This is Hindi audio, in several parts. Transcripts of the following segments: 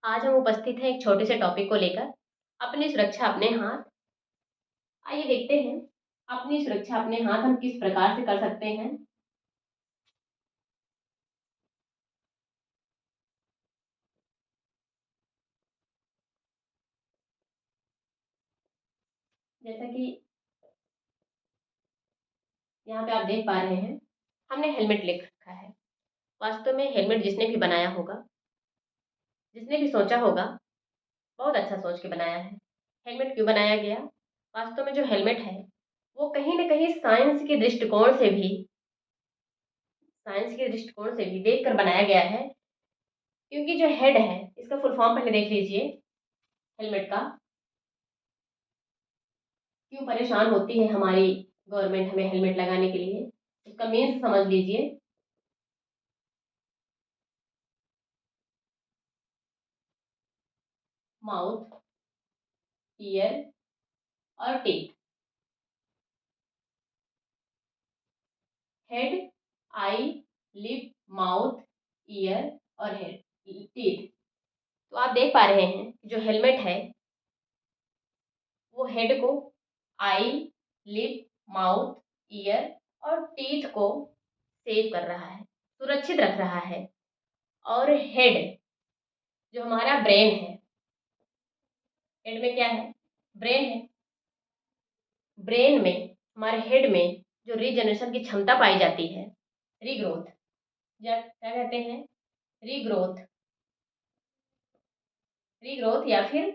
आज हम उपस्थित हैं एक छोटे से टॉपिक को लेकर। अपनी सुरक्षा अपने हाथ। आइए देखते हैं अपनी सुरक्षा अपने हाथ हम किस प्रकार से कर सकते हैं। जैसा कि यहाँ पे आप देख पा रहे हैं, हमने हेलमेट लिख रखा है। वास्तव में हेलमेट जिसने भी बनाया होगा, जिसने भी सोचा होगा, बहुत अच्छा सोच के बनाया है। हेलमेट क्यों बनाया गया? वास्तव में जो हेलमेट है वो कहीं ना कहीं साइंस के दृष्टिकोण से भी देख कर बनाया गया है। क्योंकि जो हेड है, इसका फुल फॉर्म पहले देख लीजिए। हेलमेट का क्यों परेशान होती है हमारी गवर्नमेंट हमें हेलमेट लगाने के लिए, उसका मीन्स समझ लीजिए। माउथ, ईयर और टीथ। हेड, आई, लिप, माउथ, ईयर और हेड, टीथ। तो आप देख पा रहे हैं कि जो हेलमेट है वो हेड को आई, लिप, माउथ, ईयर और टीथ को सेव कर रहा है, सुरक्षित रख रहा है। और हेड जो हमारा ब्रेन है, हेड में क्या है? ब्रेन है। ब्रेन में, हमारे हेड में जो रीजनरेशन की क्षमता पाई जाती है, रीग्रोथ, या क्या कहते हैं, रीग्रोथ, रीग्रोथ या फिर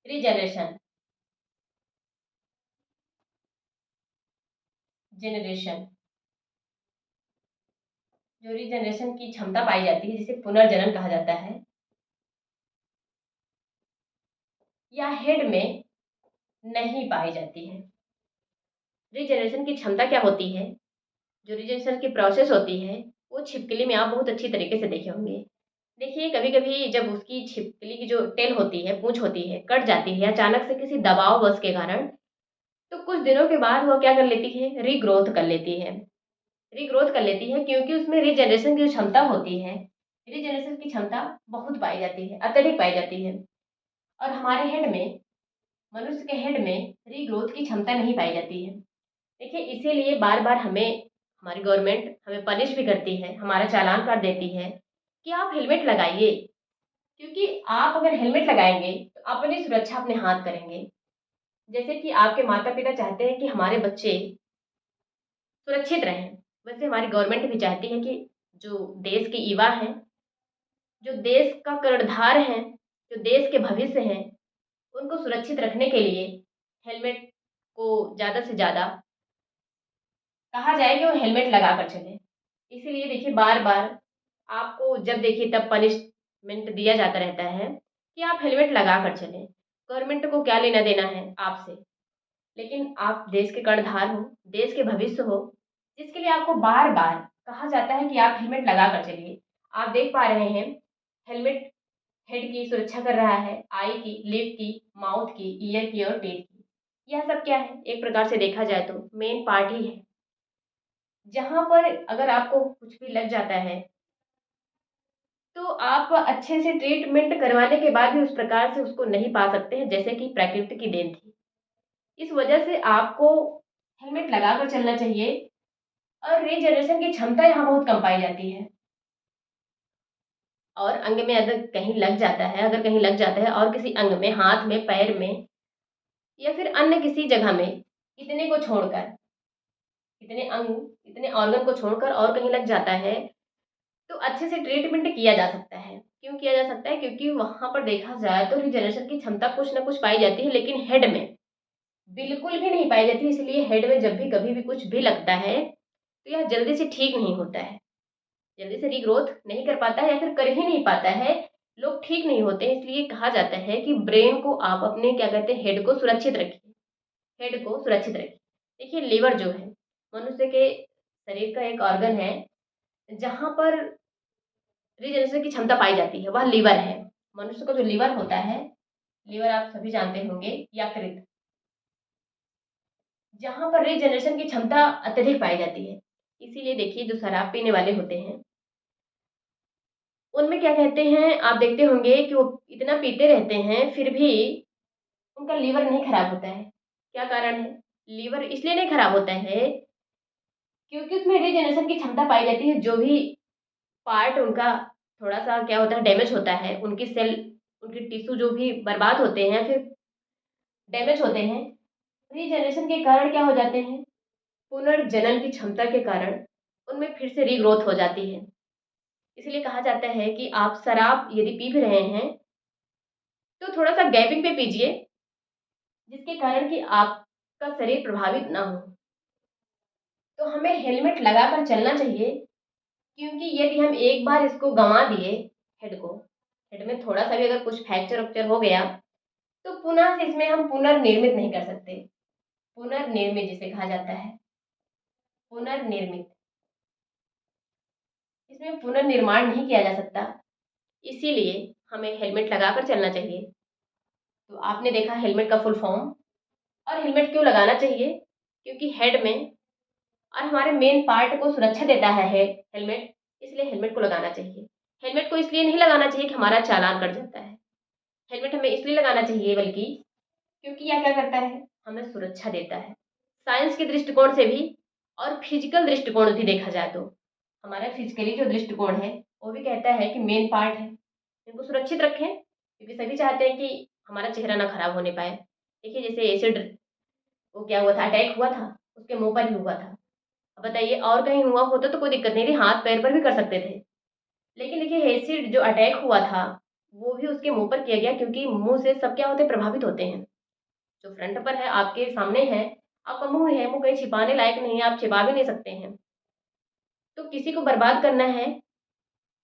रीजनरेशन, जनरेशन, जो रीजनरेशन की क्षमता पाई जाती है जिसे पुनर्जनन कहा जाता है, या हेड में नहीं पाई जाती है। रीजनरेशन की क्षमता क्या होती है? जो रीजनरेशन की प्रोसेस होती है वो छिपकली में आप बहुत अच्छी तरीके से देखे होंगे। देखिए, कभी कभी जब उसकी छिपकली की जो टेल होती है, पूंछ होती है, कट जाती है अचानक से किसी दबाव वश के कारण, तो कुछ दिनों के बाद वो क्या कर लेती है? रीग्रोथ कर लेती है। रीग्रोथ कर लेती है क्योंकि उसमें रीजनरेशन की जो क्षमता होती है, रीजनरेशन की क्षमता बहुत पाई जाती है, अत्यधिक पाई जाती है। और हमारे हेड में, मनुष्य के हेड में रीग्रोथ की क्षमता नहीं पाई जाती है। देखिए, इसीलिए बार बार हमें हमारी गवर्नमेंट हमें पनिश भी करती है, हमारा चालान काट देती है कि आप हेलमेट लगाइए। क्योंकि आप अगर हेलमेट लगाएंगे तो अपनी सुरक्षा अपने हाथ करेंगे। जैसे कि आपके माता पिता चाहते हैं कि हमारे बच्चे सुरक्षित रहें, वैसे हमारी गवर्नमेंट भी चाहती है कि जो देश के युवा हैं, जो देश का कर्णधार हैं, जो देश के भविष्य हैं, उनको सुरक्षित रखने के लिए हेलमेट को ज़्यादा से ज़्यादा कहा जाए कि वो हेलमेट लगा कर चले। इसीलिए देखिए, बार बार आपको जब देखिए तब पनिशमेंट दिया जाता रहता है कि आप हेलमेट लगा कर चलें। गवर्नमेंट को क्या लेना देना है आपसे? लेकिन आप देश के कर्णधार हो, देश के भविष्य हो, जिसके लिए आपको बार बार कहा जाता है कि आप हेलमेट लगा कर चलिए। आप देख पा रहे हैं, हेलमेट हेड की सुरक्षा कर रहा है, आई की, लिप की, माउथ की, ईयर की और टेथ की। यह सब क्या है? एक प्रकार से देखा जाए तो मेन पार्ट ही है, जहाँ पर अगर आपको कुछ भी लग जाता है तो आप अच्छे से ट्रीटमेंट करवाने के बाद भी उस प्रकार से उसको नहीं पा सकते हैं जैसे कि प्रकृति की देन थी। इस वजह से आपको हेलमेट लगाकर चलना चाहिए। और रीजनरेशन की क्षमता यहाँ बहुत कम पाई जाती है। और अंग में अगर कहीं लग जाता है, और किसी अंग में, हाथ में, पैर में या फिर अन्य किसी जगह में, इतने को छोड़कर, इतने अंग, इतने ऑर्गन को छोड़कर और कहीं लग जाता है, तो अच्छे से ट्रीटमेंट किया जा सकता है। क्यों किया जा सकता है? क्योंकि वहाँ पर देखा जाए तो रिजनरेशन की क्षमता कुछ ना कुछ पाई जाती है, लेकिन हेड में बिल्कुल भी नहीं पाई जाती। इसलिए हेड में जब भी कभी भी कुछ भी लगता है तो यह जल्दी से ठीक नहीं होता है, जल्दी से रीग्रोथ नहीं कर पाता है या फिर कर ही नहीं पाता है। लोग ठीक नहीं होते हैं। इसलिए कहा जाता है कि ब्रेन को आप अपने, क्या कहते हैं, हेड को सुरक्षित रखिए। हेड को सुरक्षित रखिए। देखिए, लीवर जो है मनुष्य के शरीर का एक ऑर्गन है, जहाँ पर रीजनरेशन की क्षमता पाई जाती है, वह लीवर है। मनुष्य का जो लीवर होता है, लीवर आप सभी जानते होंगे, यकृत, जहाँ पर रीजनरेशन की क्षमता अत्यधिक पाई जाती है। इसीलिए देखिए, जो शराब पीने वाले होते हैं उनमें क्या कहते हैं, आप देखते होंगे कि वो इतना पीते रहते हैं, फिर भी उनका लीवर नहीं खराब होता है। क्या कारण है? लीवर इसलिए नहीं खराब होता है क्योंकि उसमें रीजनरेशन की क्षमता पाई जाती है। जो भी पार्ट उनका थोड़ा-सा क्या होता है, डैमेज होता है, उनकी सेल, उनके टिश्यू जो भी बर्बाद होते हैं, फिर डैमेज होते हैं, रीजनरेशन के कारण क्या हो जाते हैं, पुनर्जनन की क्षमता के कारण उनमें फिर से रीग्रोथ हो जाती है। इसलिए कहा जाता है कि आप शराब यदि पी भी रहे हैं, तो थोड़ा-सा गैपिंग पे पीजिए, जिसके कारण कि आपका शरीर प्रभावित ना हो। तो हमें हेलमेट लगाकर चलना चाहिए, क्योंकि यदि हम एक बार इसको गँवा दिए, हेड को, हेड में थोड़ा-सा भी अगर कुछ फ्रैक्चर-वैक्चर हो गया, तो पुनः से इसमें हम पुनर्निर्मित नहीं कर सकते। पुनर्निर्मित जिसे कहा जाता है, पुनर्निर्मित, इसमें पुनर्निर्माण नहीं किया जा सकता, इसीलिए हमें हेलमेट लगाकर चलना चाहिए। तो आपने देखा हेलमेट का फुल फॉर्म। और हेलमेट क्यों लगाना चाहिए? क्योंकि हेड में और हमारे मेन पार्ट को सुरक्षा देता है हेलमेट, इसलिए हेलमेट को लगाना चाहिए। हेलमेट को इसलिए नहीं लगाना चाहिए कि हमारा चालान कट जाता है। हेलमेट हमें इसलिए लगाना चाहिए बल्कि क्योंकि यह क्या करता है? हमें सुरक्षा देता है। साइंस के दृष्टिकोण से भी और फिजिकल दृष्टिकोण भी देखा जाए तो हमारा फिजिकली जो दृष्टिकोण है, वो भी कहता है कि मेन पार्ट है, इनको सुरक्षित रखें, क्योंकि सभी चाहते हैं कि हमारा चेहरा ना खराब होने पाए। देखिए जैसे एसिड, वो क्या हुआ था, अटैक हुआ था, उसके मुँह पर ही हुआ था। अब बताइए और कहीं हुआ होता तो कोई दिक्कत नहीं थी, हाथ पैर पर भी कर सकते थे। लेकिन देखिए एसिड जो अटैक हुआ था, वो भी उसके मुँह पर किया गया, क्योंकि मुँह से सब क्या होते हैं, प्रभावित होते हैं। जो फ्रंट पर है, आपके सामने है, आपका मुँह है, मुँह कहीं छिपाने लायक नहीं है, आप छिपा भी नहीं सकते हैं। तो किसी को बर्बाद करना है,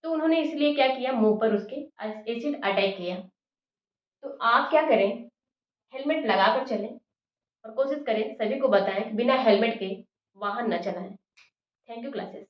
तो उन्होंने इसलिए क्या किया, मुँह पर उसके एसिड अटैक किया। तो आप क्या करें, हेलमेट लगाकर चलें और कोशिश करें सभी को बताएँ कि बिना हेलमेट के वाहन ना चलाएँ। Thank you classes.